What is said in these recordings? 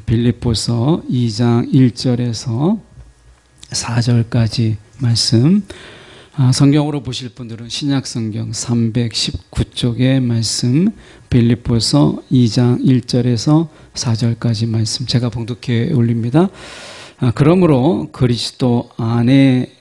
빌립보서 2장 1절에서 4절까지 말씀, 성경으로 보실 분들은 신약성경 319쪽의 말씀, 빌립보서 2장 1절에서 4절까지 말씀 제가 봉독해 올립니다. 그러므로 그리스도 안에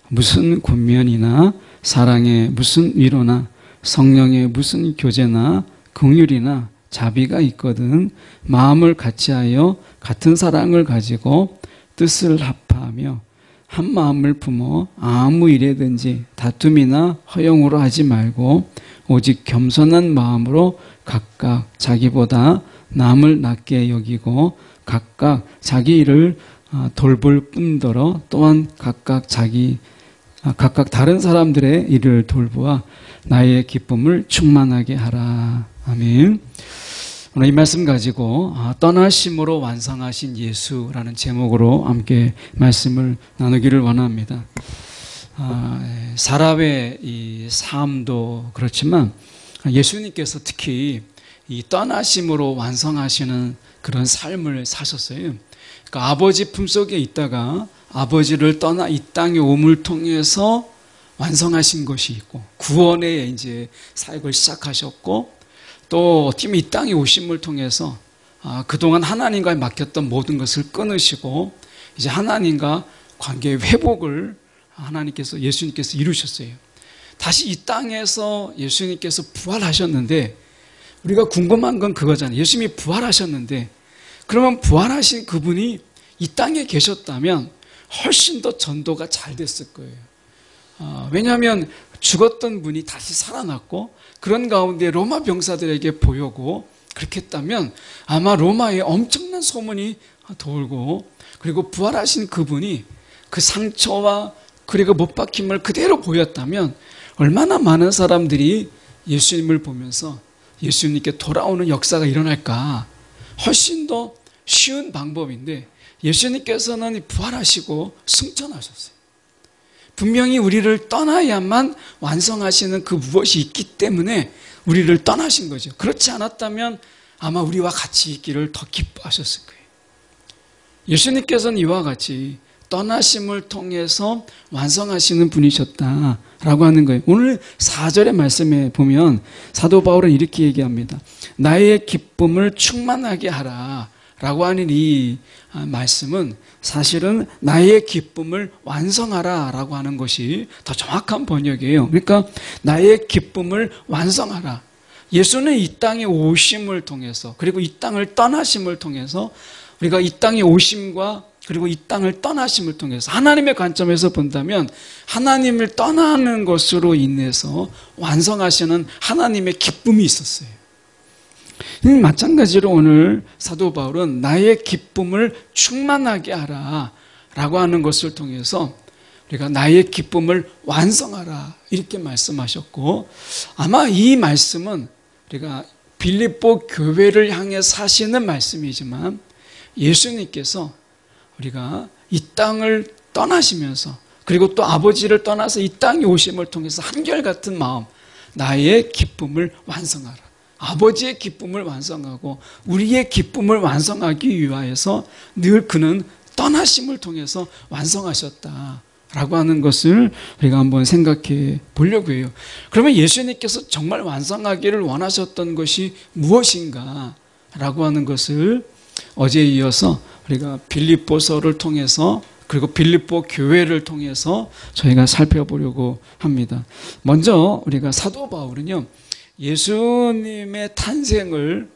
무슨 권면이나 사랑에 무슨 위로나 성령의 무슨 교제나 긍휼이나 자비가 있거든 마음을 같이하여 같은 사랑을 가지고 뜻을 합하며 한 마음을 품어 아무 일에든지 다툼이나 허용으로 하지 말고 오직 겸손한 마음으로 각각 자기보다 남을 낮게 여기고 각각 자기 일을 돌볼 뿐더러 또한 각각 다른 사람들의 일을 돌보아 나의 기쁨을 충만하게 하라. 아멘. 오늘 이 말씀 가지고 떠나심으로 완성하신 예수라는 제목으로 함께 말씀을 나누기를 원합니다. 사람의 이 삶도 그렇지만 예수님께서 특히 이 떠나심으로 완성하시는 그런 삶을 사셨어요. 그러니까 아버지 품속에 있다가 아버지를 떠나 이 땅에 옴을 통해서 완성하신 것이 있고 구원의 이제 사역을 시작하셨고 또 어떻게 이 땅에 오심을 통해서 그동안 하나님과 맡겼던 모든 것을 끊으시고 이제 하나님과 관계의 회복을 예수님께서 이루셨어요. 다시 이 땅에서 예수님께서 부활하셨는데 우리가 궁금한 건 그거잖아요. 예수님이 부활하셨는데 그러면 부활하신 그분이 이 땅에 계셨다면 훨씬 더 전도가 잘 됐을 거예요. 왜냐하면 죽었던 분이 다시 살아났고 그런 가운데 로마 병사들에게 보여고 그렇게 했다면 아마 로마에 엄청난 소문이 돌고 그리고 부활하신 그분이 그 상처와 그리고 못 박힘을 그대로 보였다면 얼마나 많은 사람들이 예수님을 보면서 예수님께 돌아오는 역사가 일어날까. 훨씬 더 쉬운 방법인데 예수님께서는 부활하시고 승천하셨어요. 분명히 우리를 떠나야만 완성하시는 그 무엇이 있기 때문에 우리를 떠나신 거죠. 그렇지 않았다면 아마 우리와 같이 있기를 더 기뻐하셨을 거예요. 예수님께서는 이와 같이 떠나심을 통해서 완성하시는 분이셨다라고 하는 거예요. 오늘 4절의 말씀에 보면 사도 바울은 이렇게 얘기합니다. 나의 기쁨을 충만하게 하라 라고 하는 이 말씀은 사실은 나의 기쁨을 완성하라 라고 하는 것이 더 정확한 번역이에요. 그러니까 나의 기쁨을 완성하라. 예수는 이 땅에 오심을 통해서 그리고 이 땅을 떠나심을 통해서 우리가 이 땅에 오심과 그리고 이 땅을 떠나심을 통해서 하나님의 관점에서 본다면 하나님을 떠나는 것으로 인해서 완성하시는 하나님의 기쁨이 있었어요. 마찬가지로 오늘 사도 바울은 나의 기쁨을 충만하게 하라 라고 하는 것을 통해서 우리가 나의 기쁨을 완성하라 이렇게 말씀하셨고 아마 이 말씀은 우리가 빌립보 교회를 향해 사시는 말씀이지만 예수님께서 우리가 이 땅을 떠나시면서 그리고 또 아버지를 떠나서 이 땅에 오심을 통해서 한결같은 마음 나의 기쁨을 완성하라. 아버지의 기쁨을 완성하고 우리의 기쁨을 완성하기 위하여서 늘 그는 떠나심을 통해서 완성하셨다라고 하는 것을 우리가 한번 생각해 보려고 해요. 그러면 예수님께서 정말 완성하기를 원하셨던 것이 무엇인가라고 하는 것을 어제에 이어서 우리가 빌립보서를 통해서 그리고 빌립보 교회를 통해서 저희가 살펴보려고 합니다. 먼저 우리가 사도 바울은요. 예수님의 탄생을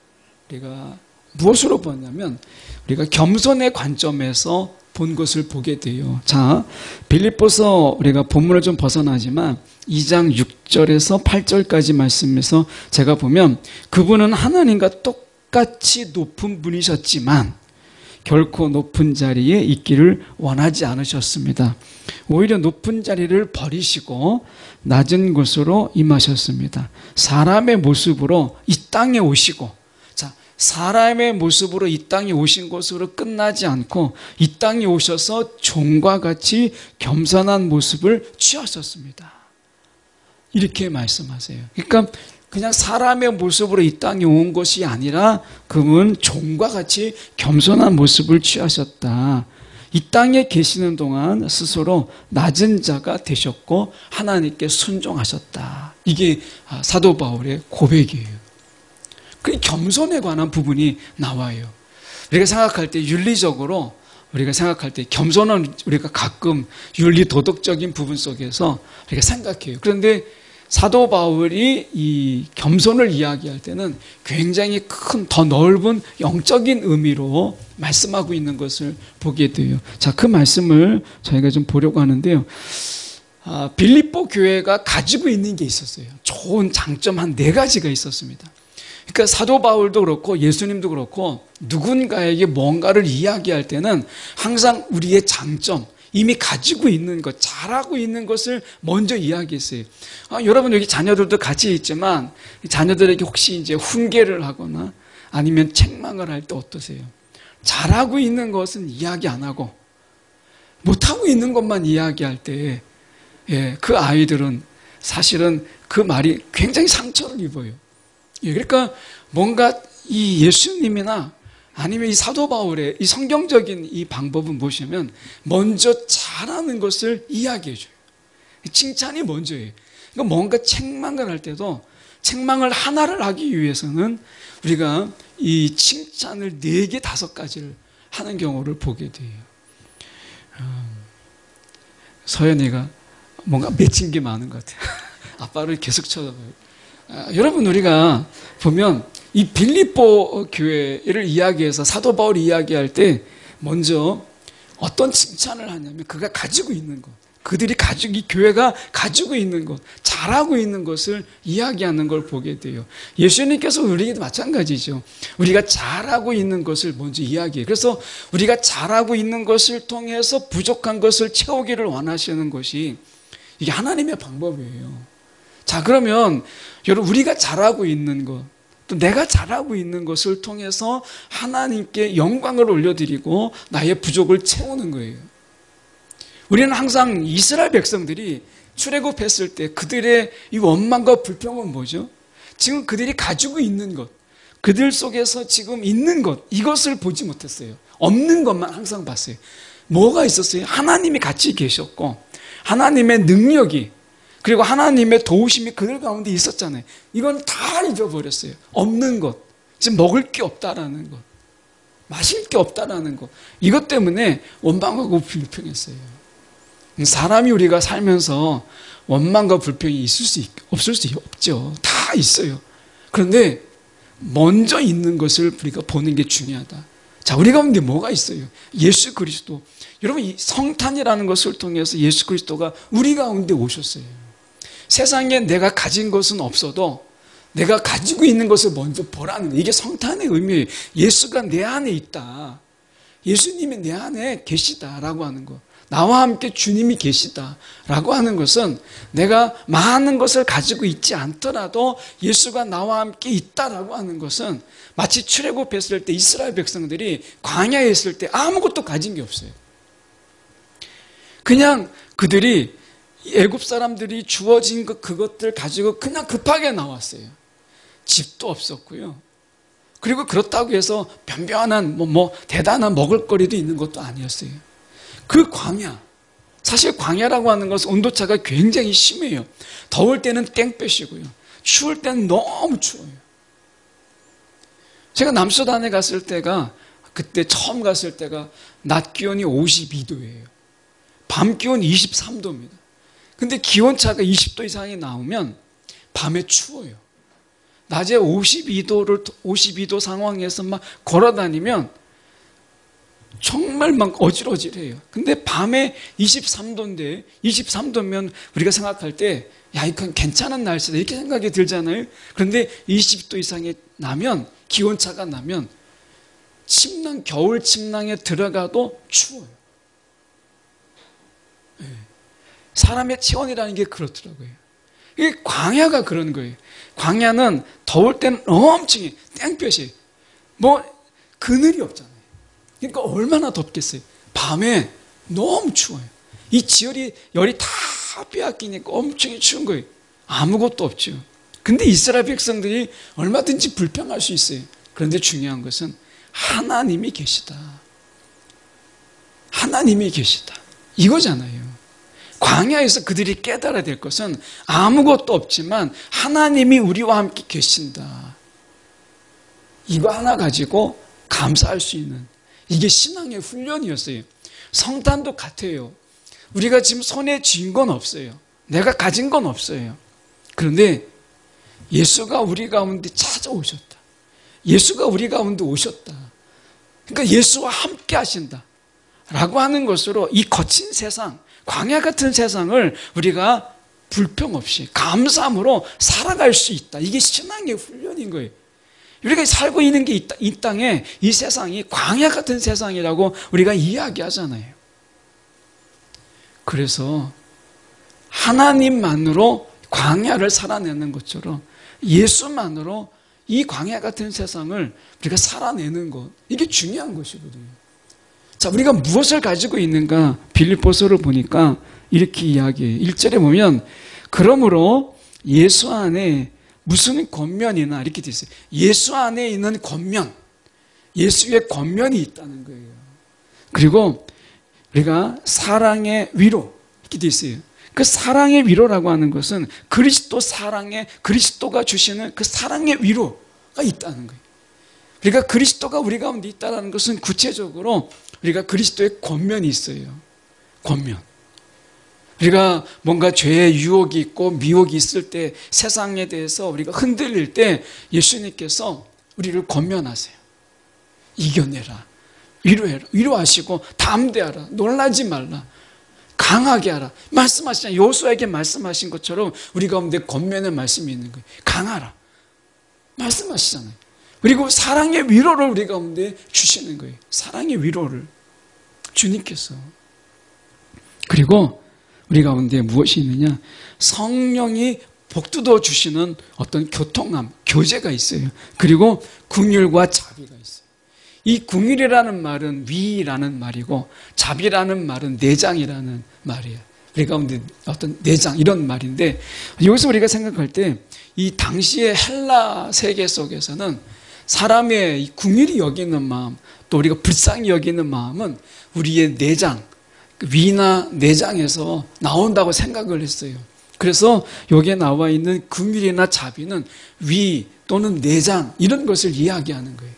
우리가 무엇으로 보냐면 우리가 겸손의 관점에서 본 것을 보게 돼요. 자, 빌립보서 우리가 본문을 좀 벗어나지만 2장 6절에서 8절까지 말씀에서 제가 보면 그분은 하나님과 똑같이 높은 분이셨지만 결코 높은 자리에 있기를 원하지 않으셨습니다. 오히려 높은 자리를 버리시고 낮은 곳으로 임하셨습니다. 사람의 모습으로 이 땅에 오시고, 자, 사람의 모습으로 이 땅에 오신 것으로 끝나지 않고 이 땅에 오셔서 종과 같이 겸손한 모습을 취하셨습니다. 이렇게 말씀하세요. 그러니까 그냥 사람의 모습으로 이 땅에 온 것이 아니라 그분은 종과 같이 겸손한 모습을 취하셨다. 이 땅에 계시는 동안 스스로 낮은 자가 되셨고 하나님께 순종하셨다. 이게 사도 바울의 고백이에요. 그 겸손에 관한 부분이 나와요. 우리가 생각할 때 윤리적으로 우리가 생각할 때 겸손은 우리가 가끔 윤리 도덕적인 부분 속에서 우리가 생각해요. 그런데 사도 바울이 이 겸손을 이야기할 때는 굉장히 큰 더 넓은 영적인 의미로 말씀하고 있는 것을 보게 돼요. 자, 그 말씀을 저희가 좀 보려고 하는데요. 빌립보 교회가 가지고 있는 게 있었어요. 좋은 장점 한 4가지가 있었습니다. 그러니까 사도 바울도 그렇고 예수님도 그렇고 누군가에게 뭔가를 이야기할 때는 항상 우리의 장점, 이미 가지고 있는 것, 잘하고 있는 것을 먼저 이야기했어요. 여러분 여기 자녀들도 같이 있지만 자녀들에게 혹시 이제 훈계를 하거나 아니면 책망을 할 때 어떠세요? 잘하고 있는 것은 이야기 안 하고 못하고 있는 것만 이야기할 때 그 아이들은 사실은 그 말이 굉장히 상처를 입어요. 그러니까 뭔가 이 예수님이나 아니면 이 사도 바울의 이 성경적인 이 방법은 무엇이냐면 먼저 잘하는 것을 이야기해줘요. 칭찬이 먼저예요. 그러니까 뭔가 책망을 할 때도 책망을 하나를 하기 위해서는 우리가 이 칭찬을 4개, 5가지를 하는 경우를 보게 돼요. 서연이가 뭔가 맺힌 게 많은 것 같아요. 아빠를 계속 쳐다봐요. 여러분 우리가 보면 이 빌립보 교회를 이야기해서 사도 바울이 이야기할 때 먼저 어떤 칭찬을 하냐면 그가 가지고 있는 것, 그들이 이 교회가 가지고 있는 것, 잘하고 있는 것을 이야기하는 걸 보게 돼요. 예수님께서 우리에게도 마찬가지죠. 우리가 잘하고 있는 것을 먼저 이야기해요. 그래서 우리가 잘하고 있는 것을 통해서 부족한 것을 채우기를 원하시는 것이 이게 하나님의 방법이에요. 자, 그러면 여러분 우리가 잘하고 있는 것, 또 내가 잘하고 있는 것을 통해서 하나님께 영광을 올려드리고 나의 부족을 채우는 거예요. 우리는 항상 이스라엘 백성들이 출애굽했을 때 그들의 이 원망과 불평은 뭐죠? 지금 그들이 가지고 있는 것, 그들 속에서 지금 있는 것, 이것을 보지 못했어요. 없는 것만 항상 봤어요. 뭐가 있었어요? 하나님이 같이 계셨고 하나님의 능력이 그리고 하나님의 도우심이 그들 가운데 있었잖아요. 이건 다 잊어버렸어요. 없는 것, 지금 먹을 게 없다라는 것, 마실 게 없다라는 것, 이것 때문에 원망하고 불평했어요. 사람이 우리가 살면서 원망과 불평이 없을 수 없죠. 다 있어요. 그런데 먼저 있는 것을 우리가 보는 게 중요하다. 자, 우리 가운데 뭐가 있어요? 예수 그리스도. 여러분, 이 성탄이라는 것을 통해서 예수 그리스도가 우리 가운데 오셨어요. 세상에 내가 가진 것은 없어도 내가 가지고 있는 것을 먼저 보라는 거예요. 이게 성탄의 의미예요. 예수가 내 안에 있다. 예수님이 내 안에 계시다라고 하는 거. 나와 함께 주님이 계시다라고 하는 것은 내가 많은 것을 가지고 있지 않더라도 예수가 나와 함께 있다라고 하는 것은 마치 출애굽했을 때 이스라엘 백성들이 광야에 있을 때 아무것도 가진 게 없어요. 그냥 그들이 애굽 사람들이 주어진 그것들 가지고 그냥 급하게 나왔어요. 집도 없었고요. 그리고 그렇다고 해서 변변한 대단한 먹을거리도 있는 것도 아니었어요. 그 광야, 사실 광야라고 하는 것은 온도차가 굉장히 심해요. 더울 때는 땡볕이고요. 추울 때는 너무 추워요. 제가 남수단에 갔을 때가 그때 처음 갔을 때가 낮 기온이 52도예요. 밤 기온 23도입니다. 근데 기온차가 20도 이상이 나오면 밤에 추워요. 낮에 52도 상황에서 막 걸어다니면 정말 막 어질어질해요. 근데 밤에 23도인데 23도면 우리가 생각할 때 야, 이건 괜찮은 날씨다 이렇게 생각이 들잖아요. 그런데 20도 이상이 나면 기온차가 나면 겨울 침낭에 들어가도 추워요. 사람의 체온이라는 게 그렇더라고요. 이게 광야가 그런 거예요. 광야는 더울 때는 엄청 땡볕이 그늘이 없잖아요. 그러니까 얼마나 덥겠어요. 밤에 너무 추워요. 이 열이 다 빼앗기니까 엄청 추운 거예요. 아무것도 없죠. 근데 이스라엘 백성들이 얼마든지 불평할 수 있어요. 그런데 중요한 것은 하나님이 계시다. 하나님이 계시다. 이거잖아요. 광야에서 그들이 깨달아야 될 것은 아무것도 없지만 하나님이 우리와 함께 계신다. 이거 하나 가지고 감사할 수 있는, 이게 신앙의 훈련이었어요. 성탄도 같아요. 우리가 지금 손에 쥔 건 없어요. 내가 가진 건 없어요. 그런데 예수가 우리 가운데 찾아오셨다. 예수가 우리 가운데 오셨다. 그러니까 예수와 함께 하신다 라고 하는 것으로 이 거친 세상, 광야 같은 세상을 우리가 불평 없이 감사함으로 살아갈 수 있다. 이게 신앙의 훈련인 거예요. 우리가 살고 있는 게 이 땅에, 이 세상이 광야 같은 세상이라고 우리가 이야기하잖아요. 그래서 하나님만으로 광야를 살아내는 것처럼 예수만으로 이 광야 같은 세상을 우리가 살아내는 것, 이게 중요한 것이거든요. 자, 우리가 무엇을 가지고 있는가? 빌립보서를 보니까 이렇게 이야기해요. 1절에 보면 그러므로 예수 안에 무슨 권면이나 이렇게 돼 있어요. 예수 안에 있는 권면, 예수의 권면이 있다는 거예요. 그리고 우리가 사랑의 위로 이렇게 돼 있어요. 그 사랑의 위로라고 하는 것은 그리스도 사랑의, 그리스도가 주시는 그 사랑의 위로가 있다는 거예요. 우리가 그리스도가 우리 가운데 있다는 것은 구체적으로 우리가 그리스도의 권면이 있어요. 권면. 우리가 뭔가 죄의 유혹이 있고 미혹이 있을 때, 세상에 대해서 우리가 흔들릴 때 예수님께서 우리를 권면하세요. 이겨내라. 위로해라. 위로하시고 담대하라. 놀라지 말라. 강하게 하라. 말씀하시잖아요. 여호수아에게 말씀하신 것처럼 우리 가운데 권면의 말씀이 있는 거예요. 강하라. 말씀하시잖아요. 그리고 사랑의 위로를 우리 가운데 주시는 거예요. 사랑의 위로를 주님께서. 그리고 우리 가운데 무엇이 있느냐? 성령이 복두어 주시는 어떤 교통함, 교제가 있어요. 그리고 긍휼과 자비가 있어요. 이 긍휼이라는 말은 위라는 말이고 자비라는 말은 내장이라는 말이에요. 우리 가운데 어떤 내장 이런 말인데, 여기서 우리가 생각할 때 이 당시의 헬라 세계 속에서는 사람의 이 긍휼히 여기는 마음, 또 우리가 불쌍히 여기는 마음은 우리의 내장, 위나 내장에서 나온다고 생각을 했어요. 그래서 여기에 나와 있는 긍휼이나 자비는 위 또는 내장 이런 것을 이야기하는 거예요.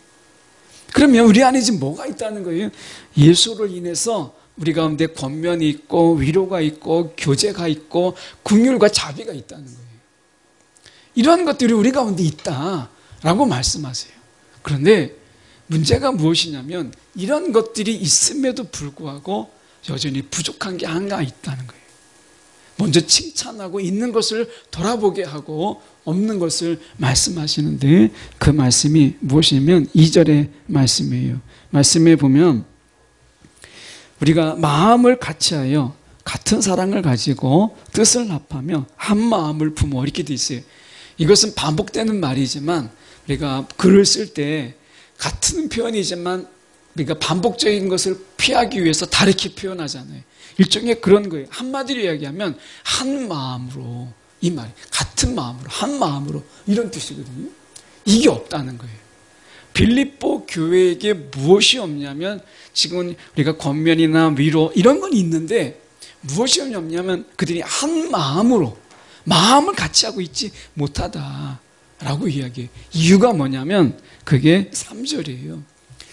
그러면 우리 안에 지금 뭐가 있다는 거예요? 예수를 인해서 우리 가운데 권면이 있고 위로가 있고 교제가 있고 긍휼과 자비가 있다는 거예요. 이러한 것들이 우리 가운데 있다라고 말씀하세요. 그런데 문제가 무엇이냐면 이런 것들이 있음에도 불구하고 여전히 부족한 게 하나 있다는 거예요. 먼저 칭찬하고 있는 것을 돌아보게 하고 없는 것을 말씀하시는데, 그 말씀이 무엇이냐면 2절의 말씀이에요. 말씀에 보면 우리가 마음을 같이하여 같은 사랑을 가지고 뜻을 합하며 한 마음을 품어, 이렇게 돼 있어요. 이것은 반복되는 말이지만 우리가 글을 쓸 때 같은 표현이지만 우리가 반복적인 것을 피하기 위해서 다르게 표현하잖아요. 일종의 그런 거예요. 한마디로 이야기하면 한 마음으로, 이 말이 같은 마음으로, 한 마음으로 이런 뜻이거든요. 이게 없다는 거예요. 빌립보 교회에게 무엇이 없냐면, 지금 우리가 권면이나 위로 이런 건 있는데 무엇이 없냐면 그들이 한 마음으로 마음을 같이 하고 있지 못하다라고 이야기해요. 이유가 뭐냐면 그게 3절이에요.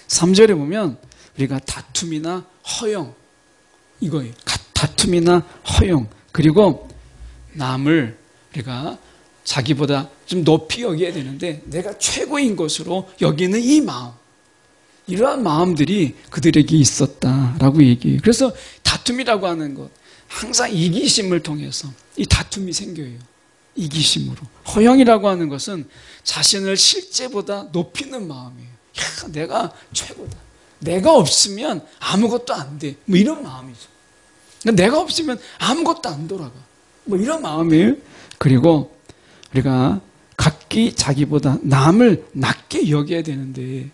3절에 보면 우리가 다툼이나 허영, 이거예요. 다툼이나 허영, 그리고 남을 우리가 자기보다 좀 높이 여겨야 되는데 내가 최고인 것으로 여기는 이 마음, 이러한 마음들이 그들에게 있었다라고 얘기해요. 그래서 다툼이라고 하는 것, 항상 이기심을 통해서 이 다툼이 생겨요. 이기심으로. 허영이라고 하는 것은 자신을 실제보다 높이는 마음이에요. 야, 내가 최고다. 내가 없으면 아무것도 안 돼. 뭐 이런 마음이죠. 내가 없으면 아무것도 안 돌아가. 뭐 이런 마음이에요. 그리고 우리가 각기 자기보다 남을 낮게 여겨야 되는데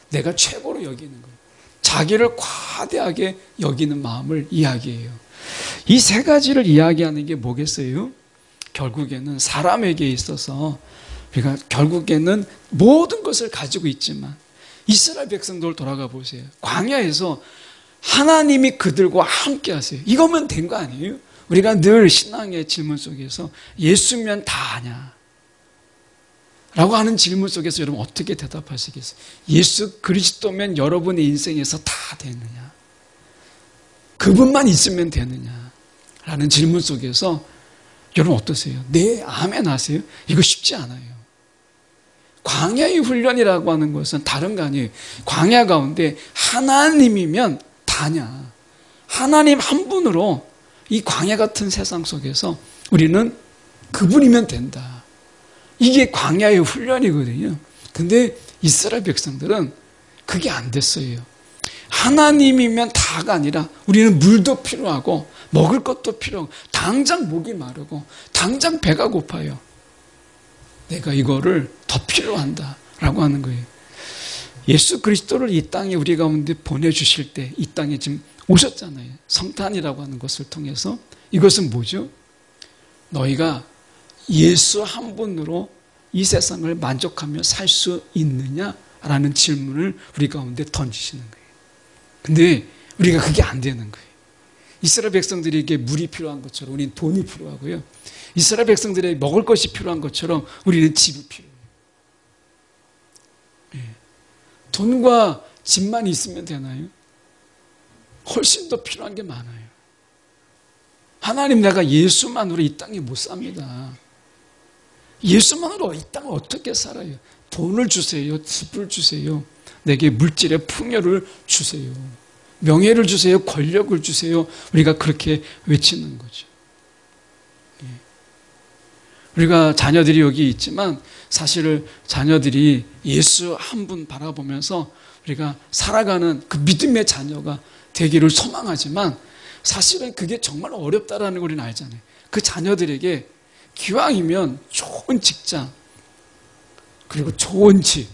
내가 최고로 여기는 거예요. 자기를 과대하게 여기는 마음을 이야기해요. 이 세 가지를 이야기하는 게 뭐겠어요? 결국에는 사람에게 있어서 우리가 결국에는 모든 것을 가지고 있지만 이스라엘 백성들 돌아가 보세요. 광야에서 하나님이 그들과 함께 하세요. 이거면 된 거 아니에요? 우리가 늘 신앙의 질문 속에서 예수면 다 아냐? 라고 하는 질문 속에서 여러분 어떻게 대답하시겠어요? 예수 그리스도면 여러분의 인생에서 다 되느냐? 그분만 있으면 되느냐? 라는 질문 속에서 여러분 어떠세요? 네, 아멘 하세요? 이거 쉽지 않아요. 광야의 훈련이라고 하는 것은 다른 거 아니에요. 광야 가운데 하나님이면 다냐? 하나님 한 분으로 이 광야 같은 세상 속에서 우리는 그분이면 된다. 이게 광야의 훈련이거든요. 근데 이스라엘 백성들은 그게 안 됐어요. 하나님이면 다가 아니라 우리는 물도 필요하고 먹을 것도 필요하고 당장 목이 마르고 당장 배가 고파요. 내가 이거를 더 필요한다 라고 하는 거예요. 예수 그리스도를 이 땅에 우리 가운데 보내주실 때 이 땅에 지금 오셨잖아요. 성탄이라고 하는 것을 통해서. 이것은 뭐죠? 너희가 예수 한 분으로 이 세상을 만족하며 살 수 있느냐라는 질문을 우리 가운데 던지시는 거예요. 근데 우리가 그게 안 되는 거예요. 이스라엘 백성들에게 물이 필요한 것처럼 우리는 돈이 필요하고요. 이스라엘 백성들에게 먹을 것이 필요한 것처럼 우리는 집이 필요해요. 돈과 집만 있으면 되나요? 훨씬 더 필요한 게 많아요. 하나님, 내가 예수만으로 이 땅에 못 삽니다. 예수만으로 이 땅을 어떻게 살아요? 돈을 주세요. 집을 주세요. 내게 물질의 풍요를 주세요. 명예를 주세요. 권력을 주세요. 우리가 그렇게 외치는 거죠. 우리가 자녀들이 여기 있지만 사실 자녀들이 예수 한 분 바라보면서 우리가 살아가는 그 믿음의 자녀가 되기를 소망하지만 사실은 그게 정말 어렵다라는 걸 우리는 알잖아요. 그 자녀들에게 기왕이면 좋은 직장, 그리고 좋은 집,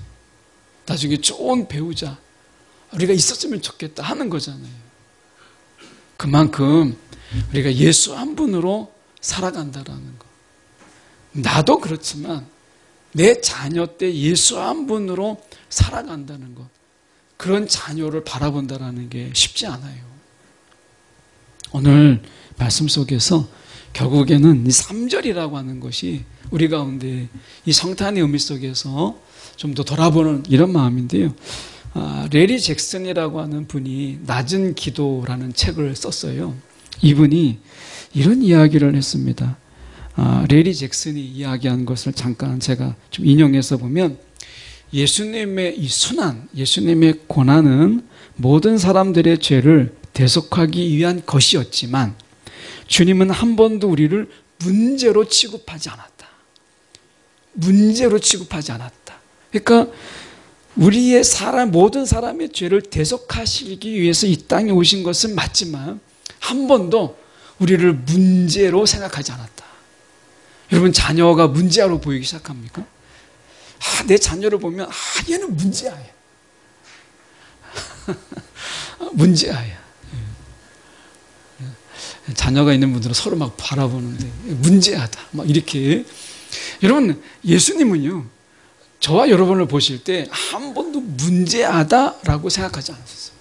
나중에 좋은 배우자 우리가 있었으면 좋겠다 하는 거잖아요. 그만큼 우리가 예수 한 분으로 살아간다라는 거. 나도 그렇지만 내 자녀 때 예수 한 분으로 살아간다는 것, 그런 자녀를 바라본다라는 게 쉽지 않아요. 오늘 말씀 속에서 결국에는 이 3절이라고 하는 것이 우리 가운데 이 성탄의 의미 속에서 좀 더 돌아보는 이런 마음인데요. 레리 잭슨이라고 하는 분이 낮은 기도라는 책을 썼어요. 이분이 이런 이야기를 했습니다. 레리 잭슨이 이야기한 것을 잠깐 제가 좀 인용해서 보면, 예수님의 이 순환, 예수님의 고난은 모든 사람들의 죄를 대속하기 위한 것이었지만 주님은 한 번도 우리를 문제로 취급하지 않았다. 문제로 취급하지 않았다. 그러니까 우리의 모든 사람의 죄를 대속하시기 위해서 이 땅에 오신 것은 맞지만 한 번도 우리를 문제로 생각하지 않았다. 여러분, 자녀가 문제로 보이기 시작합니까? 내 자녀를 보면 얘는 문제야. 문제야. 자녀가 있는 분들은 서로 막 바라보는데 문제하다. 막 이렇게. 여러분, 예수님은요, 저와 여러분을 보실 때 한 번도 문제하다라고 생각하지 않았어요.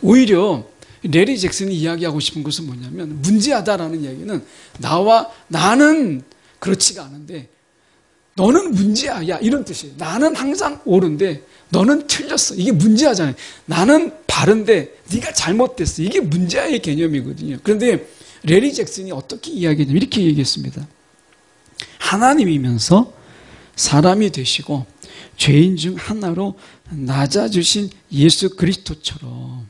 오히려 레리 잭슨이 이야기하고 싶은 것은 뭐냐면, 문제하다라는 이야기는 나는 그렇지가 않은데 너는 문제야, 야, 이런 뜻이에요. 나는 항상 옳은데 너는 틀렸어. 이게 문제하잖아요. 나는 바른데 네가 잘못됐어. 이게 문제의 개념이거든요. 그런데 레리 잭슨이 어떻게 이야기했냐면 이렇게 얘기했습니다. 하나님이면서 사람이 되시고 죄인 중 하나로 낮아주신 예수 그리스도처럼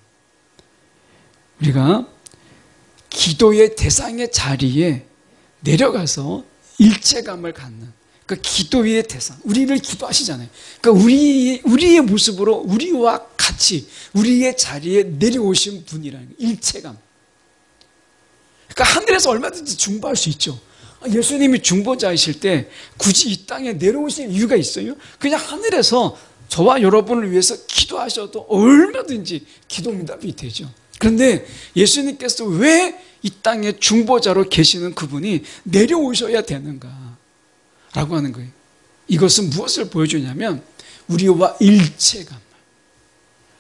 우리가 기도의 대상의 자리에 내려가서 일체감을 갖는, 그러니까 기도의 대상, 우리를 기도하시잖아요. 그러니까 우리의 모습으로 우리와 같이 우리의 자리에 내려오신 분이라는 거예요. 일체감. 그러니까 하늘에서 얼마든지 중보할 수 있죠. 예수님이 중보자이실 때 굳이 이 땅에 내려오실 이유가 있어요? 그냥 하늘에서 저와 여러분을 위해서 기도하셔도 얼마든지 기도 응답이 되죠. 그런데 예수님께서 왜 이 땅에 중보자로 계시는 그분이 내려오셔야 되는가 라고 하는 거예요. 이것은 무엇을 보여주냐면 우리와 일체감.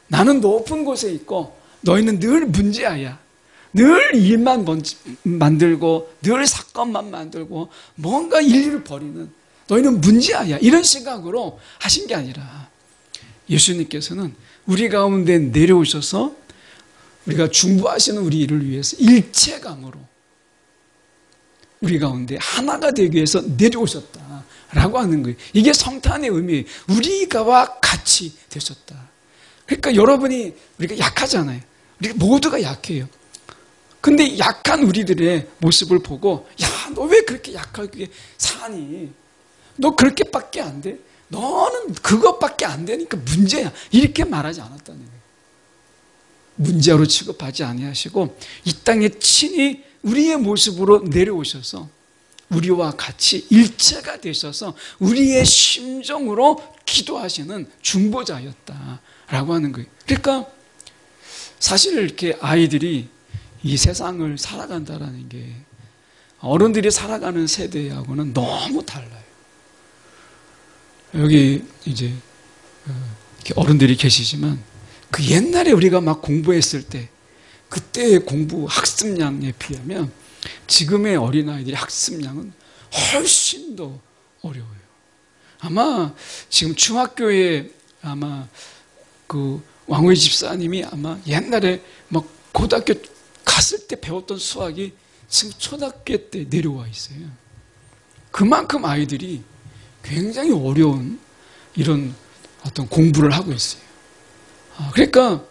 나는 높은 곳에 있고 너희는 늘 문제아야. 늘 일만 만들고 늘 사건만 만들고 뭔가 인류를 버리는 너희는 문제아야. 이런 생각으로 하신 게 아니라 예수님께서는 우리 가운데 내려오셔서 우리가 중보하시는 우리를 위해서 일체감으로 우리 가운데 하나가 되기 위해서 내려오셨다라고 하는 거예요. 이게 성탄의 의미예요. 우리가와 같이 되셨다. 그러니까 여러분이 우리가 약하잖아요. 우리가 모두가 약해요. 근데 약한 우리들의 모습을 보고 야, 너 왜 그렇게 약하게 사니? 너 그렇게밖에 안 돼? 너는 그것밖에 안 되니까 문제야. 이렇게 말하지 않았다는 거예요. 문제로 취급하지 아니하시고 이 땅에 친히 우리의 모습으로 내려오셔서 우리와 같이 일체가 되셔서 우리의 심정으로 기도하시는 중보자였다라고 하는 거예요. 그러니까 사실 이렇게 아이들이 이 세상을 살아간다라는 게 어른들이 살아가는 세대하고는 너무 달라요. 여기 이제 이렇게 어른들이 계시지만 그 옛날에 우리가 막 공부했을 때 그때의 공부 학습량에 비하면 지금의 어린아이들의 학습량은 훨씬 더 어려워요. 아마 지금 중학교에 아마 그 왕의 집사님이 아마 옛날에 막 고등학교 갔을 때 배웠던 수학이 지금 초등학교 때 내려와 있어요. 그만큼 아이들이 굉장히 어려운 이런 어떤 공부를 하고 있어요. 그러니까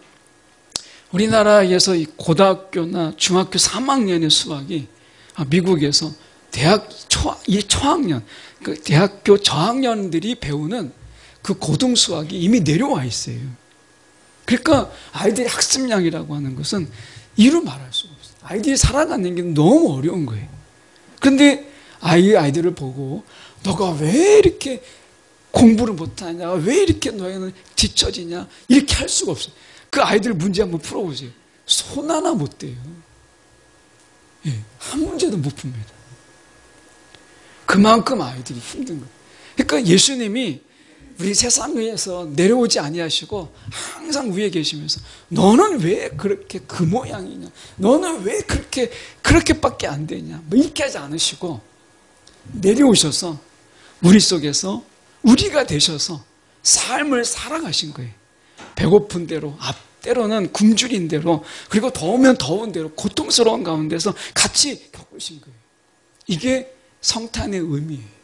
우리나라에서 이 고등학교나 중학교 3학년의 수학이 미국에서 이 초학년, 그 대학교 저학년들이 배우는 그 고등 수학이 이미 내려와 있어요. 그러니까 아이들의 학습량이라고 하는 것은 이루 말할 수가 없어요. 아이들이 살아가는 게 너무 어려운 거예요. 그런데 아이들을 보고 너가 왜 이렇게 공부를 못하냐? 왜 이렇게 너희는 뒤처지냐? 이렇게 할 수가 없어요. 그 아이들 문제 한번 풀어보세요. 손 하나 못 대요. 예, 한 문제도 못 풉니다. 그만큼 아이들이 힘든 거예요. 그러니까 예수님이 우리 세상에서 내려오지 아니하시고 항상 위에 계시면서 너는 왜 그렇게 그 모양이냐? 너는 왜 그렇게밖에 안 되냐? 뭐 이렇게 하지 않으시고 내려오셔서 우리 속에서 우리가 되셔서 삶을 살아가신 거예요. 배고픈 대로, 때로는 굶주린 대로, 그리고 더우면 더운 대로, 고통스러운 가운데서 같이 겪으신 거예요. 이게 성탄의 의미예요.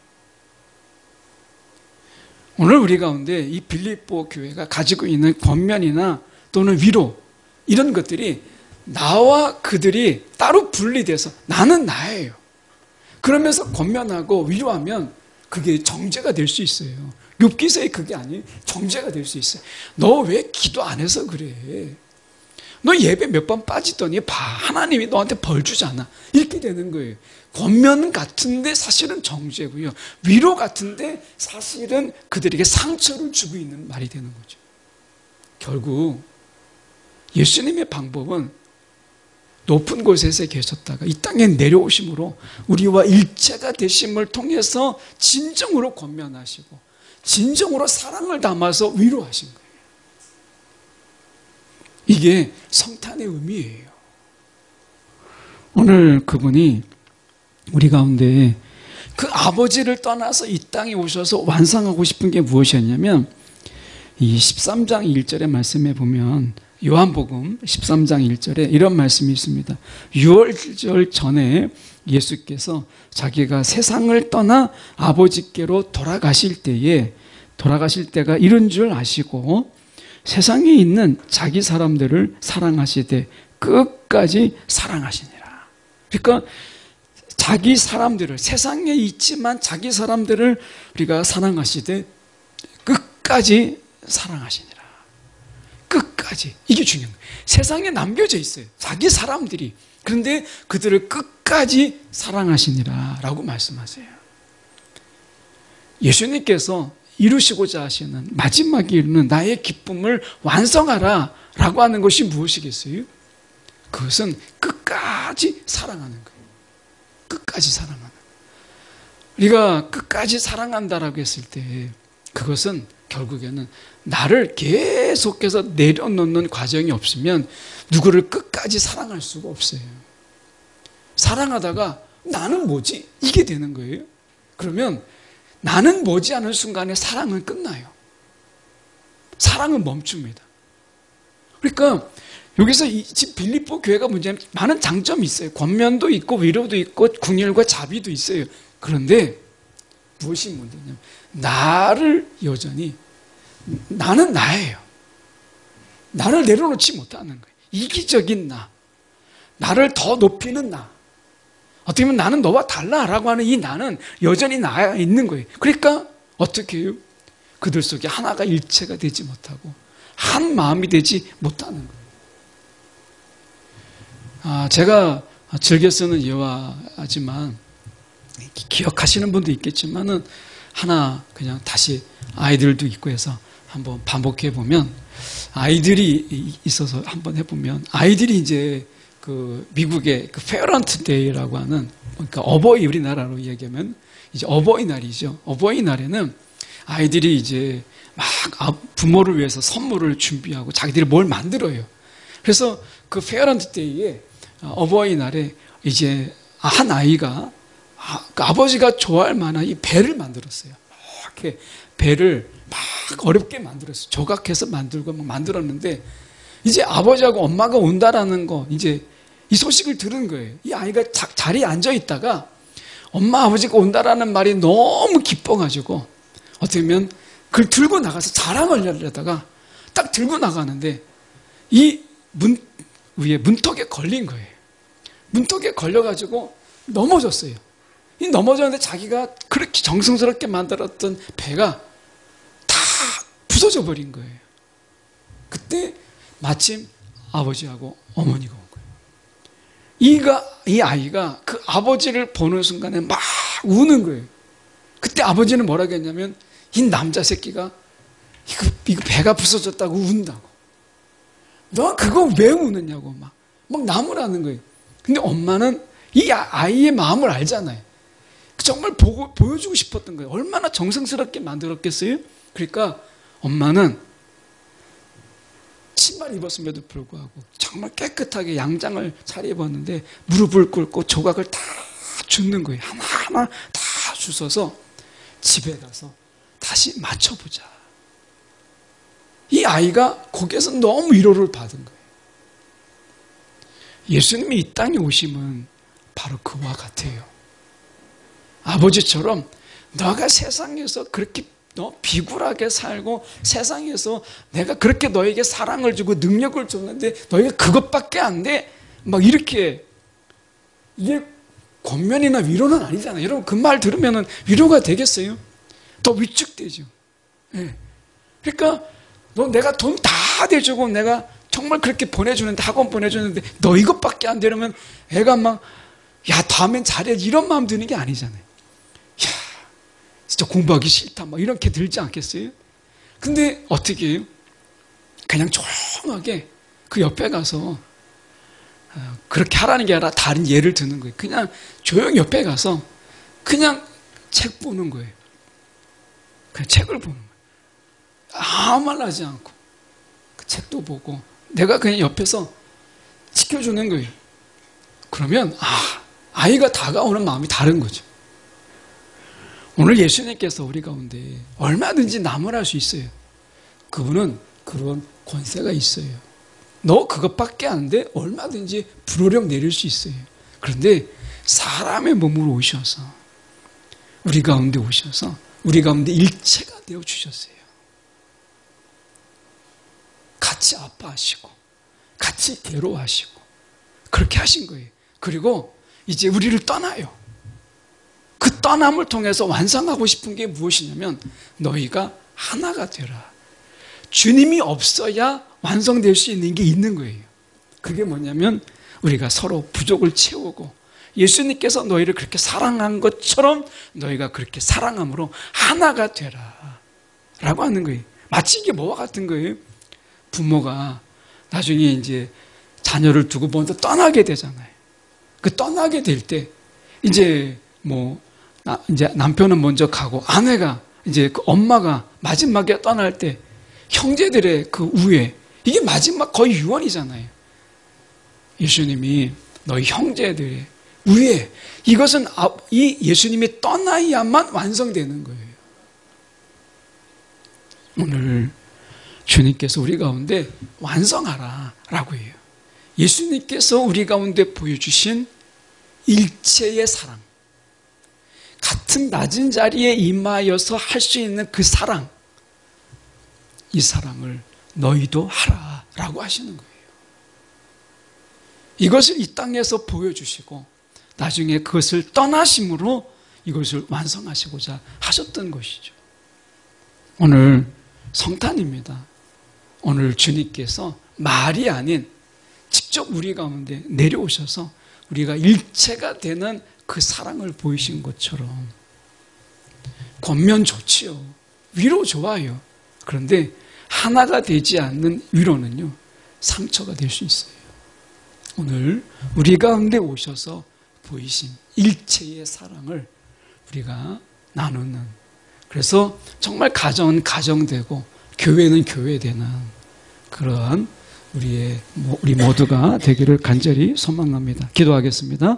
오늘 우리 가운데 이 빌립보 교회가 가지고 있는 권면이나 또는 위로, 이런 것들이 나와 그들이 따로 분리돼서 나는 나예요. 그러면서 권면하고 위로하면 그게 정죄가 될 수 있어요. 욥기서의 그게 아니에요. 정죄가 될 수 있어요. 너 왜 기도 안 해서 그래? 너 예배 몇 번 빠지더니 하나님이 너한테 벌 주잖아. 이렇게 되는 거예요. 권면 같은데 사실은 정죄고요. 위로 같은데 사실은 그들에게 상처를 주고 있는 말이 되는 거죠. 결국 예수님의 방법은 높은 곳에서 계셨다가 이 땅에 내려오심으로 우리와 일체가 되심을 통해서 진정으로 권면하시고 진정으로 사랑을 담아서 위로하신 거예요. 이게 성탄의 의미예요. 오늘 그분이 우리 가운데 그 아버지를 떠나서 이 땅에 오셔서 완성하고 싶은 게 무엇이었냐면 이 13장 1절의 말씀에 보면 요한복음 13장 1절에 이런 말씀이 있습니다. 유월절 전에 예수께서 자기가 세상을 떠나 아버지께로 돌아가실 때가 이른 줄 아시고 세상에 있는 자기 사람들을 사랑하시되 끝까지 사랑하시니라. 그러니까 자기 사람들을, 세상에 있지만 자기 사람들을 우리가 사랑하시되 끝까지 사랑하시니라. 끝까지. 이게 중요한 거예요. 세상에 남겨져 있어요. 자기 사람들이. 그런데 그들을 끝까지 사랑하시니라 라고 말씀하세요. 예수님께서 이루시고자 하시는 마지막에 이루는 나의 기쁨을 완성하라 라고 하는 것이 무엇이겠어요? 그것은 끝까지 사랑하는 거예요. 끝까지 사랑하는. 우리가 끝까지 사랑한다라고 했을 때 그것은 결국에는 나를 계속해서 내려놓는 과정이 없으면 누구를 끝까지 사랑할 수가 없어요. 사랑하다가 나는 뭐지? 이게 되는 거예요. 그러면 나는 뭐지 하는 순간에 사랑은 끝나요. 사랑은 멈춥니다. 그러니까 여기서 이 빌립보 교회가 문제는 많은 장점이 있어요. 권면도 있고 위로도 있고 궁율과 자비도 있어요. 그런데 무엇이 문제냐면 나를 여전히 나는 나예요. 나를 내려놓지 못하는 거예요. 이기적인 나, 나를 더 높이는 나, 어떻게 보면 나는 너와 달라라고 하는 이 나는 여전히 나야 있는 거예요. 그러니까 어떻게 해요? 그들 속에 하나가 일체가 되지 못하고 한 마음이 되지 못하는 거예요. 제가 즐겨 쓰는 예화지만 기억하시는 분도 있겠지만은 하나 그냥 다시 아이들도 있고 해서 한번 반복해 보면 아이들이 있어서 한번 해보면 아이들이 이제 그 미국의 그 페어런트 데이라고 하는 그러니까 어버이 우리나라로 얘기하면 이제 어버이날이죠. 어버이날에는 아이들이 이제 막 부모를 위해서 선물을 준비하고 자기들이 뭘 만들어요. 그래서 그 페어런트 데이에 어버이날에 이제 한 아이가 그 아버지가 좋아할 만한 이 배를 만들었어요. 이렇게 배를 막 어렵게 만들었어요. 조각해서 만들고 막 만들었는데 이제 아버지하고 엄마가 온다라는 거 이제 이 소식을 들은 거예요. 이 아이가 자리에 앉아 있다가 엄마 아버지가 온다라는 말이 너무 기뻐가지고 어떻게 보면 그걸 들고 나가서 자랑을 하려다가 딱 들고 나가는데 이 문 위에 문턱에 걸린 거예요. 문턱에 걸려가지고 넘어졌어요. 이 넘어졌는데 자기가 그렇게 정성스럽게 만들었던 배가 다 부서져 버린 거예요. 그때 마침 아버지하고 어머니가 온 거예요. 이 아이가 그 아버지를 보는 순간에 막 우는 거예요. 그때 아버지는 뭐라고 했냐면 이 남자 새끼가 이거 배가 부서졌다고 운다고. 너 그거 왜 우느냐고 막 나무라는 거예요. 근데 엄마는 이 아이의 마음을 알잖아요. 정말 보여주고 싶었던 거예요. 얼마나 정성스럽게 만들었겠어요? 그러니까 엄마는 신발 입었음에도 불구하고 정말 깨끗하게 양장을 차려입었는데 무릎을 꿇고 조각을 다 줍는 거예요. 하나하나 다 주워서 집에 가서 다시 맞춰보자. 이 아이가 거기에서 너무 위로를 받은 거예요. 예수님이 이 땅에 오심은 바로 그와 같아요. 아버지처럼 너가 세상에서 그렇게 비굴하게 살고 세상에서 내가 그렇게 너에게 사랑을 주고 능력을 줬는데 너희가 그것밖에 안 돼? 막 이렇게 이게 권면이나 위로는 아니잖아요. 여러분 그 말 들으면 위로가 되겠어요? 더 위축되죠. 네. 그러니까 내가 돈 다 대주고 내가 정말 그렇게 보내주는데 학원 보내주는데 너 이것밖에 안 되려면 애가 막 야 다음엔 잘해 이런 마음 드는 게 아니잖아요. 야 진짜 공부하기 싫다 막 이렇게 들지 않겠어요? 근데 어떻게 해요? 그냥 조용하게 그 옆에 가서 그렇게 하라는 게 아니라 다른 예를 드는 거예요. 그냥 조용히 옆에 가서 그냥 책 보는 거예요. 그냥 책을 보는 거예요. 아무 말 하지 않고 그 책도 보고 내가 그냥 옆에서 지켜주는 거예요. 그러면 아이가 다가오는 마음이 다른 거죠. 오늘 예수님께서 우리 가운데 얼마든지 나무랄 수 있어요. 그분은 그런 권세가 있어요. 너 그것밖에 안 돼? 얼마든지 불호령 내릴 수 있어요. 그런데 사람의 몸으로 오셔서 우리 가운데 오셔서 우리 가운데 일체가 되어 주셨어요. 같이 아파하시고 같이 괴로워하시고 그렇게 하신 거예요. 그리고 이제 우리를 떠나요. 그 떠남을 통해서 완성하고 싶은 게 무엇이냐면 너희가 하나가 되라. 주님이 없어야 완성될 수 있는 게 있는 거예요. 그게 뭐냐면 우리가 서로 부족을 채우고 예수님께서 너희를 그렇게 사랑한 것처럼 너희가 그렇게 사랑함으로 하나가 되라 라고 하는 거예요. 마치 이게 뭐와 같은 거예요? 부모가 나중에 이제 자녀를 두고 먼저 떠나게 되잖아요. 그 떠나게 될 때 이제 이제 남편은 먼저 가고 아내가 이제 그 엄마가 마지막에 떠날 때 형제들의 그 우애, 이게 마지막 거의 유언이잖아요. 예수님이 너희 형제들의 우애, 이것은 이 예수님이 떠나야만 완성되는 거예요. 오늘 주님께서 우리 가운데 완성하라 라고 해요. 예수님께서 우리 가운데 보여주신 일체의 사랑, 같은 낮은 자리에 임하여서 할 수 있는 그 사랑, 이 사랑을 너희도 하라 라고 하시는 거예요. 이것을 이 땅에서 보여주시고 나중에 그것을 떠나심으로 이것을 완성하시고자 하셨던 것이죠. 오늘 성탄입니다. 오늘 주님께서 말이 아닌 직접 우리 가운데 내려오셔서 우리가 일체가 되는 그 사랑을 보이신 것처럼, 권면 좋지요. 위로 좋아요. 그런데 하나가 되지 않는 위로는요, 상처가 될 수 있어요. 오늘 우리 가운데 오셔서 보이신 일체의 사랑을 우리가 나누는, 그래서 정말 가정은 가정되고 교회는 교회되는 그러한 우리 모두가 되기를 간절히 소망합니다. 기도하겠습니다.